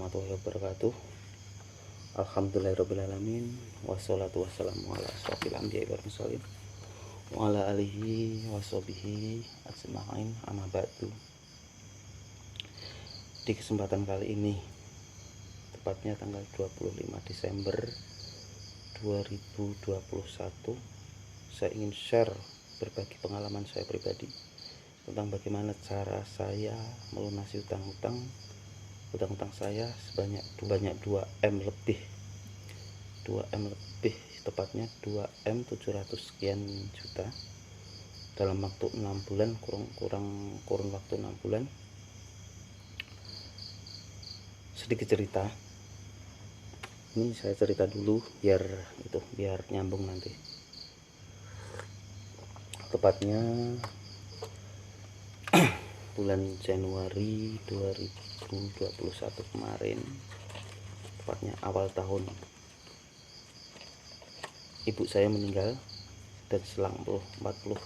warahmatullahi wabarakatuh. Alhamdulillahirrabbilalamin. Wassalatu wassalamu ala asrofil anbiya'i wal mursalin wa ala alihi washabihi ajma'in, amma ba'du. Di kesempatan kali ini, tepatnya tanggal 25 Desember 2021, saya ingin share berbagi pengalaman saya pribadi tentang bagaimana cara saya melunasi utang saya sebanyak 2M lebih, tepatnya 2M 700 sekian juta dalam waktu 6 bulan, kurun waktu 6 bulan. Sedikit cerita, ini saya cerita dulu biar nyambung nanti. Tepatnya bulan Januari 2021 kemarin, tepatnya awal tahun, ibu saya meninggal, dan selang 40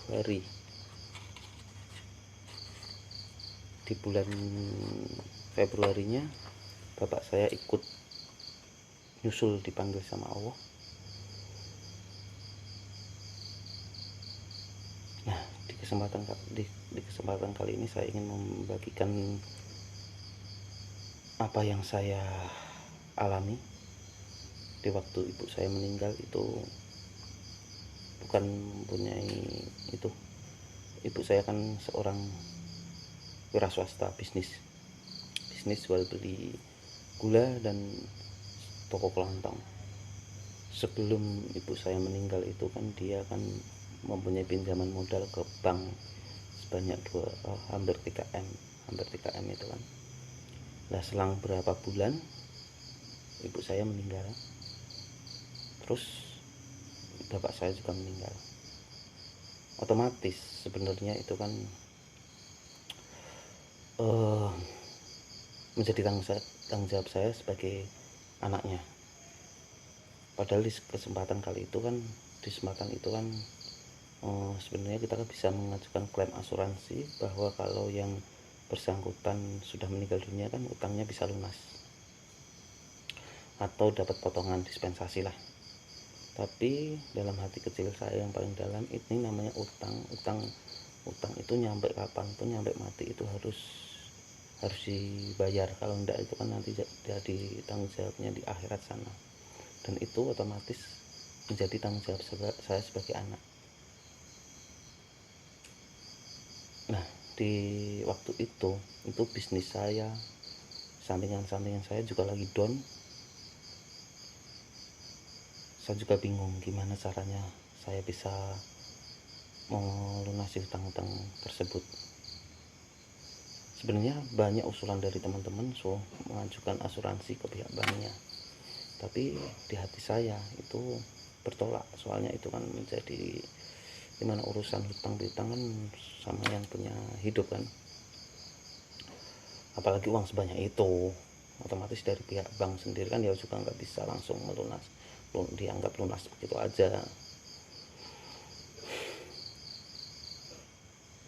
hari di bulan Februarinya bapak saya ikut nyusul, dipanggil sama Allah. Nah, di kesempatan kali ini saya ingin membagikan apa yang saya alami di waktu ibu saya meninggal. Itu bukan mempunyai itu, ibu saya kan seorang wira swasta, bisnis jual beli gula dan toko kelontong. Sebelum ibu saya meninggal itu kan dia kan mempunyai pinjaman modal ke bank sebanyak hampir 3M itu kan. Nah, selang berapa bulan ibu saya meninggal, terus bapak saya juga meninggal. Otomatis sebenarnya itu kan menjadi tanggung jawab saya sebagai anaknya. Padahal di kesempatan itu kan sebenarnya kita bisa mengajukan klaim asuransi bahwa kalau yang bersangkutan sudah meninggal dunia kan utangnya bisa lunas atau dapat potongan dispensasi lah. Tapi dalam hati kecil saya yang paling dalam, ini namanya utang itu nyampe kapanpun, nyampe mati itu harus dibayar. Kalau enggak itu kan nanti jadi tanggung jawabnya di akhirat sana, dan itu otomatis menjadi tanggung jawab saya sebagai anak. Nah, di waktu itu bisnis saya, sampingan saya juga lagi down. Saya juga bingung gimana caranya saya bisa melunasi utang-utang tersebut. Sebenarnya banyak usulan dari teman-teman mengajukan asuransi ke pihak banknya, tapi di hati saya itu bertolak. Soalnya itu kan menjadi dimana urusan hutang piutang kan sama yang punya hidup kan, apalagi uang sebanyak itu. Otomatis dari pihak bank sendiri kan ya juga nggak bisa langsung dianggap lunas begitu aja.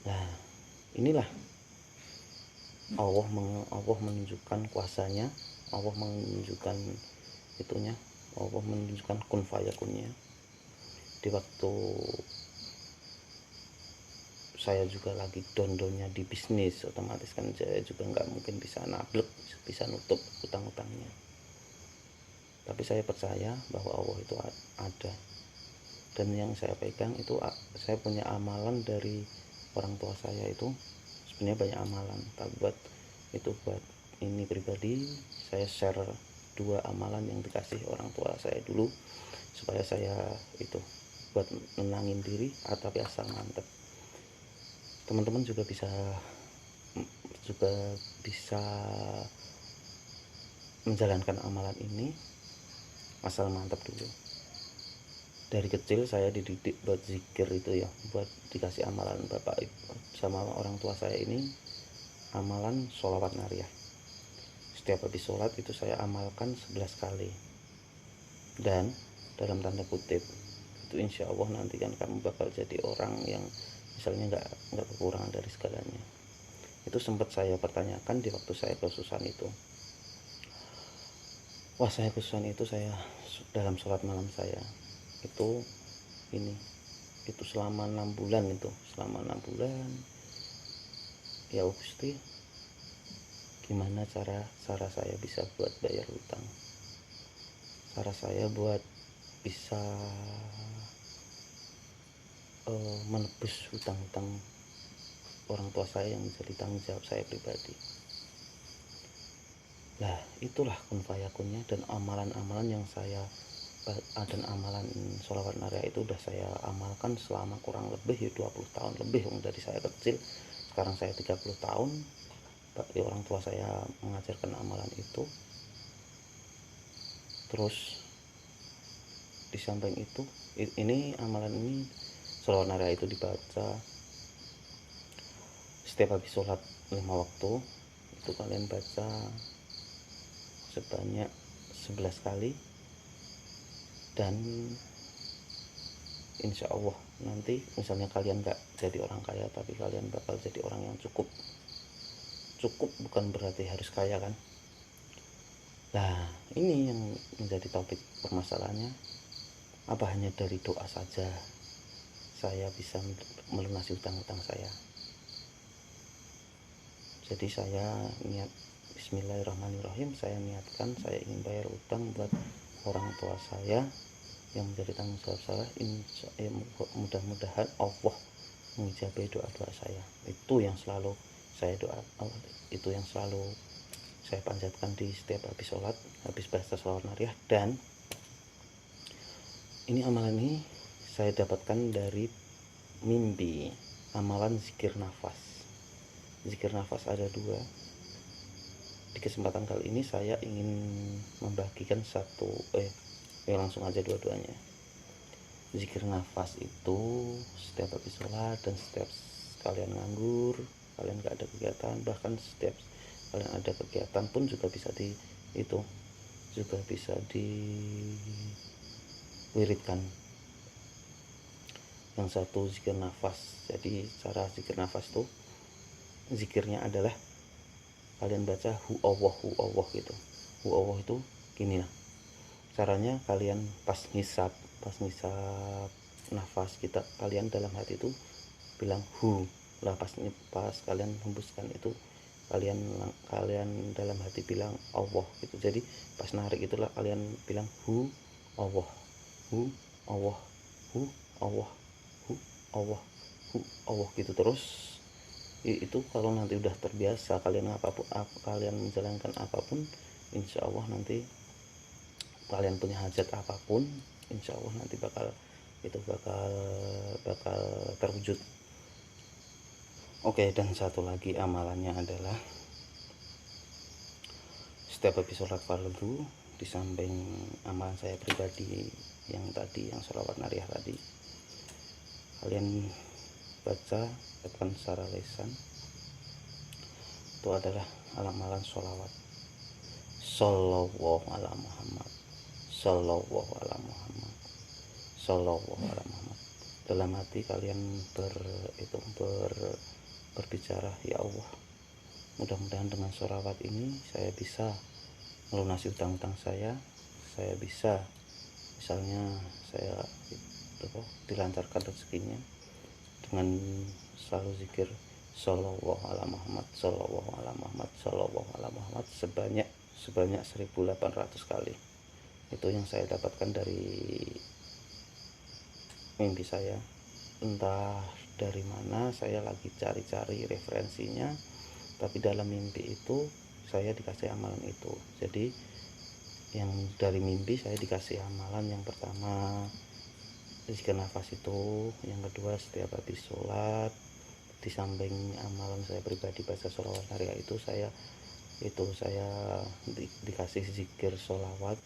Nah, inilah Allah menunjukkan kuasanya, Allah menunjukkan kun fayakunnya. Di waktu saya juga lagi down-downnya di bisnis, otomatis kan saya juga nggak mungkin bisa nutup utang-utangnya. Tapi saya percaya bahwa Allah itu ada, dan yang saya pegang itu saya punya amalan dari orang tua saya. Itu sebenarnya banyak amalan, tapi buat ini pribadi saya share 2 amalan yang dikasih orang tua saya dulu, supaya saya itu buat menenangin diri tapi asal mantep. Teman-teman juga bisa menjalankan amalan ini asal mantap dulu. Dari kecil saya dididik buat zikir itu ya, buat dikasih amalan bapak sama orang tua saya ini, amalan sholawat nariyah. Setiap habis sholat itu saya amalkan 11 kali, dan dalam tanda kutip itu insya Allah nanti kan kamu bakal jadi orang yang misalnya nggak kekurangan dari segalanya. Itu sempat saya pertanyakan di waktu saya kesusahan itu, Wah, saya khususan itu saya dalam sholat malam saya itu ini itu selama 6 bulan, itu selama 6 bulan. Ya Gusti, gimana cara saya bisa buat bayar utang, cara saya buat bisa menebus hutang-hutang orang tua saya yang menjadi tanggung jawab saya pribadi. Nah, itulah kun fayakunnya, dan amalan-amalan yang saya dan amalan sholawat nariah itu udah saya amalkan selama kurang lebih 20 tahun lebih. Dari saya kecil, sekarang saya 30 tahun, orang tua saya mengajarkan amalan itu. Terus di samping itu, ini amalan ini, sholawat nariah itu dibaca setiap habis sholat 5 waktu. Itu kalian baca sebanyak 11 kali, dan insya Allah nanti misalnya kalian gak jadi orang kaya, tapi kalian bakal jadi orang yang cukup. Bukan berarti harus kaya kan. Nah, ini yang menjadi topik permasalahannya. Apa hanya dari doa saja saya bisa melunasi hutang-hutang saya? Jadi saya niat, bismillahirrahmanirrahim, saya niatkan saya ingin bayar utang buat orang tua saya yang menjadi tanggung jawab saya. Mudah-mudahan Allah mengijabahi doa-doa saya. Itu yang selalu saya itu yang selalu saya panjatkan di setiap habis sholat, habis baca sholawat nariah. Dan ini amalan ini saya dapatkan dari mimpi, amalan zikir nafas. Zikir nafas ada 2. Di kesempatan kali ini saya ingin membagikan langsung aja dua-duanya. Zikir nafas itu setiap habis sholat, dan setiap kalian nganggur, kalian gak ada kegiatan, bahkan setiap kalian ada kegiatan pun juga bisa diwiridkan. Yang satu zikir nafas. Jadi cara zikir nafas tuh, zikirnya adalah kalian baca hu Allah gitu. Hu Allah itu gini lah caranya. Kalian pas ngisap nafas kita, kalian dalam hati itu bilang hu lah. Pas kalian hembuskan itu, kalian dalam hati bilang Allah gitu. Jadi pas narik itulah kalian bilang hu Allah, hu Allah, hu Allah, hu Allah, hu Allah gitu terus. Itu kalau nanti udah terbiasa, kalian menjalankan apapun, insya Allah nanti kalian punya hajat apapun, insya Allah nanti bakal terwujud. Oke, dan satu lagi amalannya adalah setiap habis sholat fardu, di samping amalan saya pribadi yang tadi, yang sholawat nariah tadi, kalian baca depan secara lisan itu adalah amalan sholawat sallallahu ala Muhammad, sallallahu ala Muhammad, sallallahu ala Muhammad. Dalam hati kalian berbicara, ya Allah, mudah-mudahan dengan sholawat ini saya bisa melunasi hutang-hutang saya bisa, misalnya saya dilancarkan rezekinya dengan selalu zikir sallallahu ala Muhammad, sallallahu ala Muhammad, sallallahu ala Muhammad sebanyak 1800 kali. Itu yang saya dapatkan dari mimpi saya. Entah dari mana, saya lagi cari-cari referensinya, tapi dalam mimpi itu saya dikasih amalan itu. Jadi yang dari mimpi saya dikasih amalan yang pertama zikir nafas itu, yang kedua setiap habis sholat, di samping amalan saya pribadi baca sholawat nariah itu, saya dikasih zikir sholawat.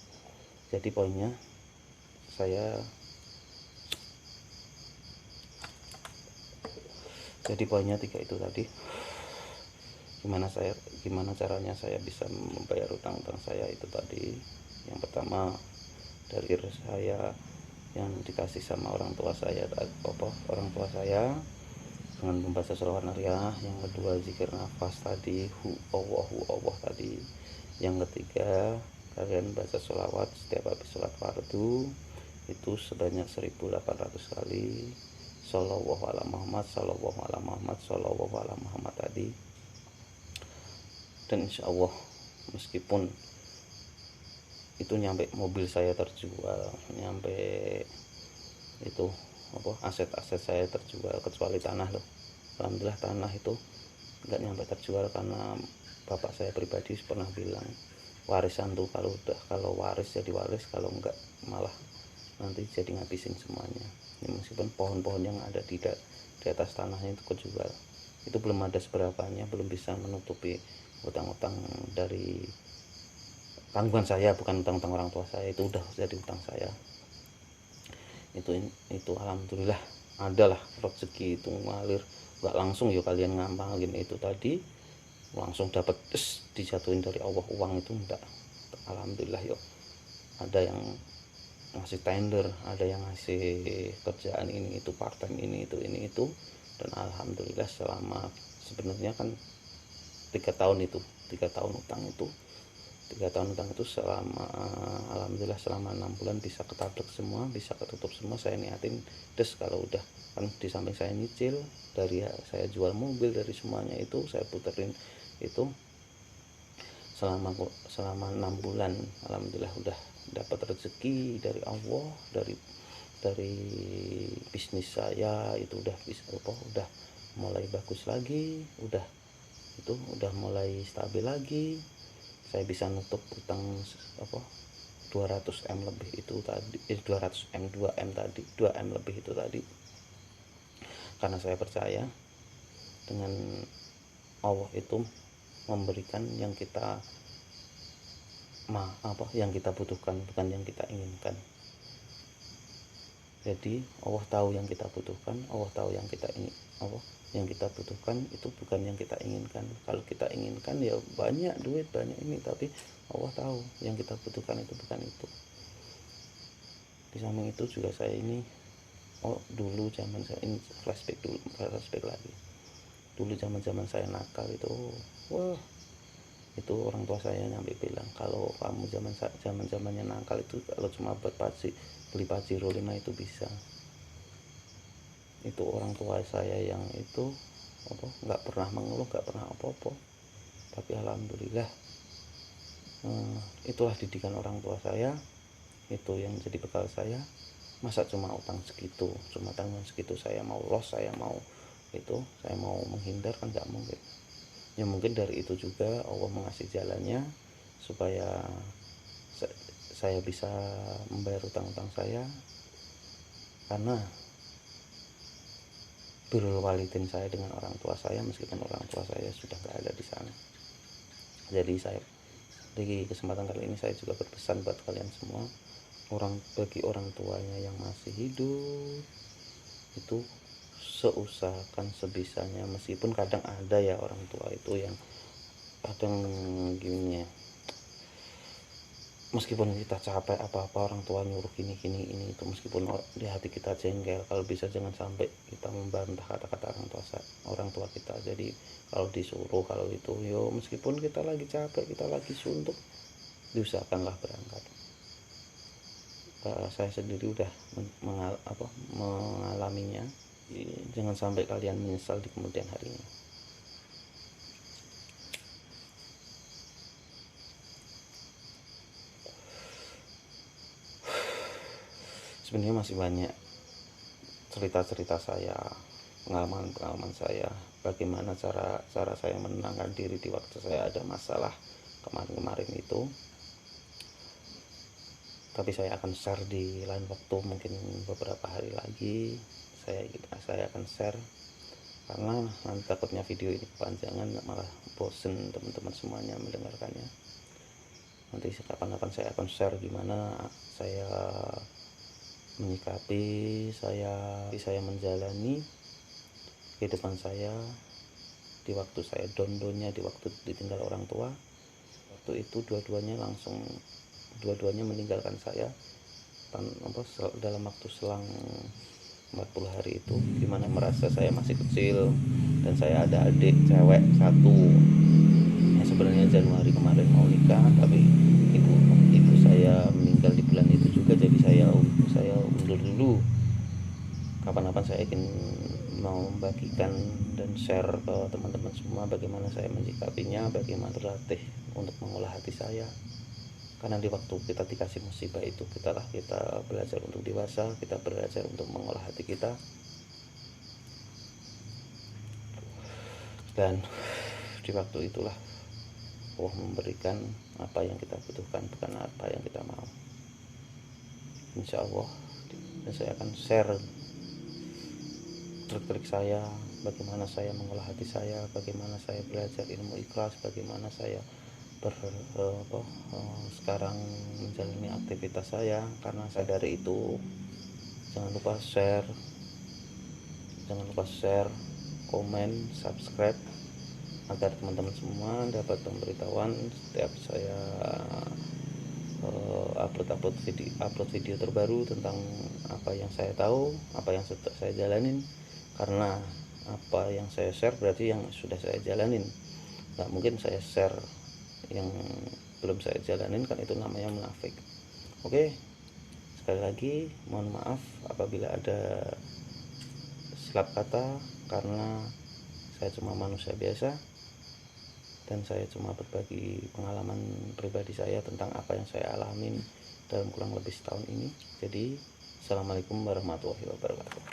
Jadi poinnya tiga itu tadi. Gimana caranya saya bisa membayar utang-utang saya itu tadi. Yang pertama dari saya yang dikasih sama orang tua saya dengan membaca sholawat nariah. Yang kedua zikir nafas tadi, hu Allah tadi. Yang ketiga kalian baca sholawat setiap habis sholat fardu itu sebanyak 1800 kali. Shallallahu ala Muhammad, Shallallahu ala Muhammad, Shallallahu ala Muhammad tadi. Dan insya Allah meskipun itu nyampe mobil saya terjual, nyampe itu aset-aset saya terjual, kecuali tanah loh. Alhamdulillah tanah itu nggak nyampe terjual karena bapak saya pribadi pernah bilang warisan tuh kalau waris jadi waris, kalau enggak malah nanti jadi ngabisin semuanya. Ya, meskipun pohon-pohon yang ada di atas tanahnya itu kejual, itu belum ada seberapanya, belum bisa menutupi utang-utang dari tanggungan saya, bukan utang-utang orang tua saya, itu udah jadi utang saya. Itu alhamdulillah adalah rezeki itu ngalir, nggak langsung ya kalian ngamalin itu tadi langsung dapat dijatuhin dari Allah uang itu enggak. Alhamdulillah yo, ada yang ngasih tender, ada yang ngasih kerjaan ini itu, part time ini itu, dan alhamdulillah selama sebenarnya kan 3 tahun utang itu 3 tahun utang itu selama alhamdulillah selama 6 bulan bisa ketabrak semua, bisa ketutup semua. Saya niatin kalau udah kan di samping saya nyicil, dari saya jual mobil, dari semuanya itu saya puterin itu selama 6 bulan. Alhamdulillah udah dapat rezeki dari Allah, dari bisnis saya itu udah bisa udah mulai bagus lagi, udah mulai stabil lagi. Saya bisa nutup utang 200M lebih itu tadi, 200M 2M tadi, 2M lebih itu tadi, karena saya percaya dengan Allah itu memberikan yang kita yang kita butuhkan, bukan yang kita inginkan. Jadi Allah tahu yang kita butuhkan, Allah tahu yang kita ingin, yang kita butuhkan itu bukan yang kita inginkan. Kalau kita inginkan ya banyak duit, banyak ini, tapi Allah tahu yang kita butuhkan itu bukan itu. Di samping itu juga saya ini dulu zaman saya ini flashback lagi. Dulu zaman saya nakal itu, itu orang tua saya nyampe bilang kalau kamu zamannya nakal itu kalau cuma buat beli Pajero 5 itu bisa. Itu orang tua saya yang itu nggak pernah mengeluh, nggak pernah apa-apa, tapi alhamdulillah itulah didikan orang tua saya, itu yang jadi bekal saya. Masa cuma utang segitu, cuma tanggungan segitu saya mau loss, saya mau menghindar, kan nggak mungkin. Ya mungkin dari itu juga Allah mengasih jalannya supaya saya bisa membayar utang-utang saya, karena birrul walidin saya dengan orang tua saya, meskipun orang tua saya sudah nggak ada di sana. Jadi saya di kesempatan kali ini saya juga berpesan buat kalian semua, bagi orang tuanya yang masih hidup itu seusahakan sebisanya, meskipun kadang ada ya orang tua itu yang kadang gini ya, meskipun kita capek apa-apa orang tua nyuruh gini ini itu, meskipun di hati kita jengkel, kalau bisa jangan sampai kita membantah kata-kata orang tua kita. Jadi kalau disuruh, kalau itu yo meskipun kita lagi capek, kita lagi suntuk, diusahakanlah berangkat. Saya sendiri udah mengalaminya. Jangan sampai kalian menyesal di kemudian harinya. Sebenarnya masih banyak cerita-cerita saya, pengalaman saya, bagaimana cara saya menenangkan diri di waktu saya ada masalah kemarin itu. Tapi saya akan share di lain waktu, mungkin beberapa hari lagi saya akan share, karena nanti takutnya video ini kepanjangan, malah bosen teman-teman semuanya mendengarkannya. Nanti kapan-kapan saya akan share gimana saya menyikapi, saya menjalani kehidupan saya di waktu saya down-downnya, di waktu ditinggal orang tua. Waktu itu dua-duanya meninggalkan saya dalam waktu selang 40 hari itu, dimana merasa saya masih kecil dan saya ada adik cewek satu yang sebenarnya Januari kemarin mau nikah, tapi ibu saya meninggal di bulan itu juga, jadi saya undur dulu. Kapan-kapan saya ingin mau membagikan dan share ke teman-teman semua bagaimana saya menyikapinya, bagaimana berlatih untuk mengolah hati saya. Karena di waktu kita dikasih musibah itu, kita belajar untuk dewasa, kita belajar untuk mengolah hati kita. Dan di waktu itulah Allah memberikan apa yang kita butuhkan, bukan apa yang kita mau. Insya Allah. Dan saya akan share trik-trik saya, bagaimana saya mengolah hati saya, bagaimana saya belajar ilmu ikhlas, bagaimana saya sekarang menjalani aktivitas saya. Karena saya dari itu, jangan lupa share, komen, subscribe, agar teman-teman semua dapat pemberitahuan setiap saya upload video terbaru tentang apa yang saya tahu, apa yang saya jalanin. Karena apa yang saya share berarti yang sudah saya jalanin. Nggak mungkin saya share yang belum saya jalanin, kan itu namanya munafik. Oke, sekali lagi mohon maaf apabila ada silap kata, karena saya cuma manusia biasa dan saya cuma berbagi pengalaman pribadi saya tentang apa yang saya alamin dalam kurang lebih setahun ini. Jadi assalamualaikum warahmatullahi wabarakatuh.